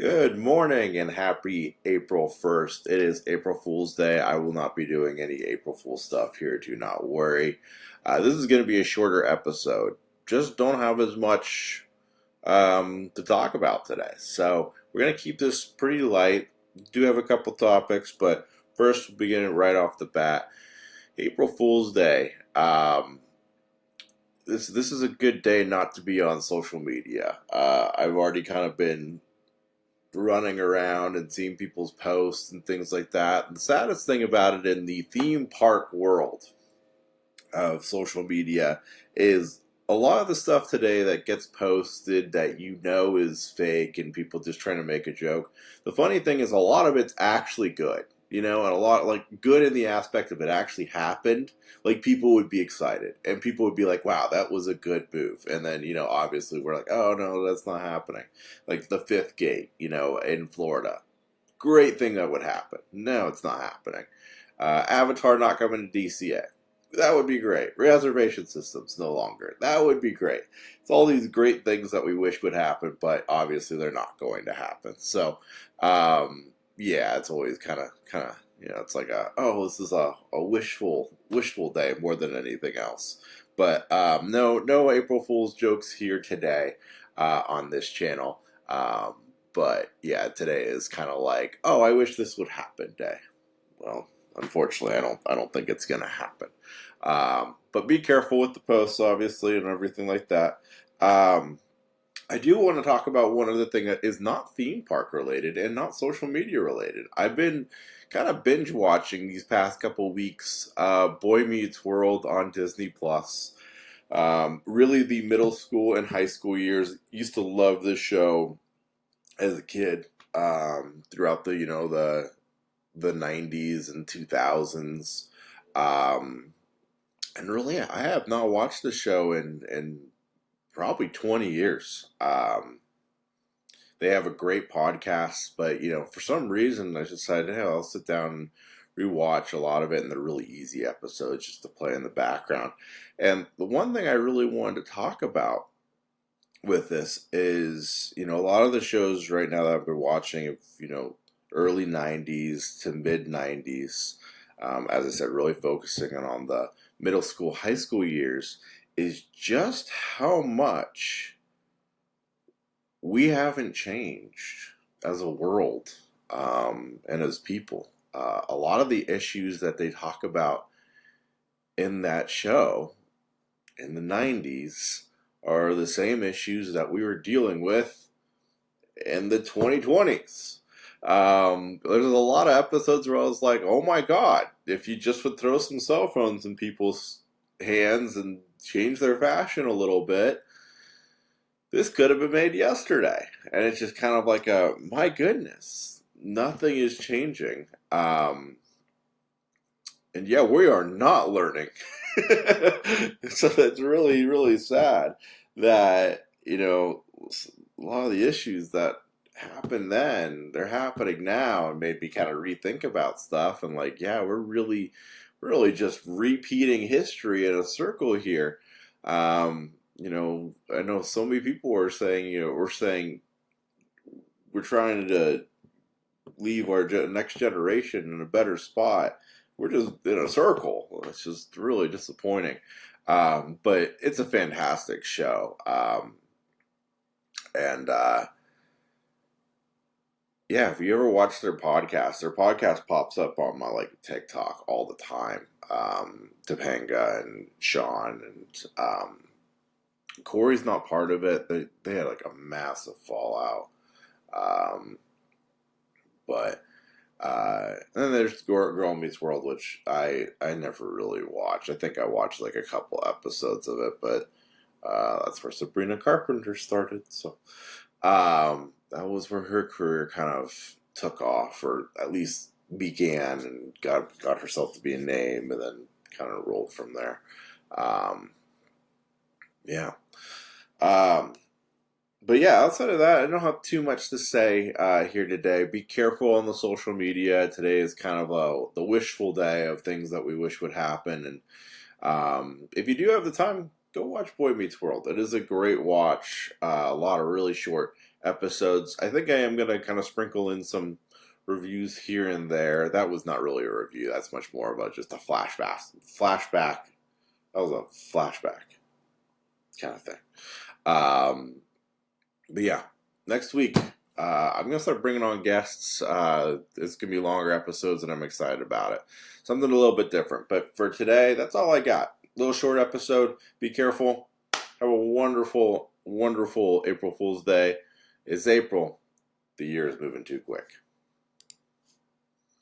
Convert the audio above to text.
Good morning and happy April 1st. It is April Fool's Day. I will not be doing any April Fool stuff here, do not worry. This is going to be a shorter episode. Just don't have as much to talk about today. So we're going to keep this pretty light. Do have a couple topics, but first we'll begin it right off the bat. April Fool's Day. This is a good day not to be on social media. I've already kind of been running around and seeing people's posts and things like that. And the saddest thing about it in the theme park world of social media is a lot of the stuff today that gets posted that you know is fake and people just trying to make a joke. The funny thing is a lot of it's actually good, and a lot like good in the aspect of it actually happened. Like people would be excited and people would be like, wow, that was a good move. And then, obviously we're like, oh no, that's not happening. Like the fifth gate, in Florida. Great thing that would happen. No, it's not happening. Avatar not coming to DCA. That would be great. Reservation systems no longer. That would be great. It's all these great things that we wish would happen, but obviously they're not going to happen. So, yeah, it's always kind of, it's like this is a wishful day more than anything else. But no April Fool's jokes here today on this channel. But yeah, today is kind of like, oh, I wish this would happen day. Well, unfortunately, I don't think it's gonna happen. But be careful with the posts, obviously, and everything like that. I do want to talk about one other thing that is not theme park related and not social media related. I've been kind of binge watching these past couple weeks Boy Meets World on Disney Plus. Really, the middle school and high school years. Used to love this show as a kid. Throughout the 90s and 2000s. And really, I have not watched the show in probably 20 years. They have a great podcast, but, for some reason, I decided, hey, I'll sit down and rewatch a lot of it, and they're really easy episodes just to play in the background. And the one thing I really wanted to talk about with this is, a lot of the shows right now that I've been watching, early 90s to mid 90s, as I said, really focusing on the middle school, high school years, is just how much we haven't changed as a world and as people. A lot of the issues that they talk about in that show in the 90s are the same issues that we were dealing with in the 2020s. There's a lot of episodes where I was like, oh my god, if you just would throw some cell phones in people's hands and change their fashion a little bit, this could have been made yesterday. And it's just kind of like my goodness, nothing is changing. And yeah, we are not learning. So that's really, really sad that, a lot of the issues that happened then, they're happening now, and made me kind of rethink about stuff. And like, yeah, we're really just repeating history in a circle here. I know so many people are saying, we're trying to leave our next generation in a better spot. We're just in a circle. It's just really disappointing. But it's a fantastic show. Yeah, if you ever watch their podcast pops up on my TikTok all the time. Topanga and Sean and Corey's not part of it. They had like a massive fallout. But and then there's Girl Meets World, which I never really watched. I think I watched like a couple episodes of it, but that's where Sabrina Carpenter started. So that was where her career kind of took off, or at least began, and got herself to be a name, and then kind of rolled from there. Yeah. But yeah, outside of that, I don't have too much to say here today. Be careful on the social media. Today is kind of the wishful day of things that we wish would happen. And if you do have the time, go watch Boy Meets World. It is a great watch. A lot of really short episodes. I think I am going to kind of sprinkle in some reviews here and there. That was not really a review. That's much more of a just a flashback. That was a flashback kind of thing. But yeah, next week I'm gonna start bringing on guests. It's gonna be longer episodes, and I'm excited about it. Something a little bit different. But for today, that's all I got. Little short episode. Be careful. Have a wonderful, wonderful April Fool's Day. It's April. The year is moving too quick.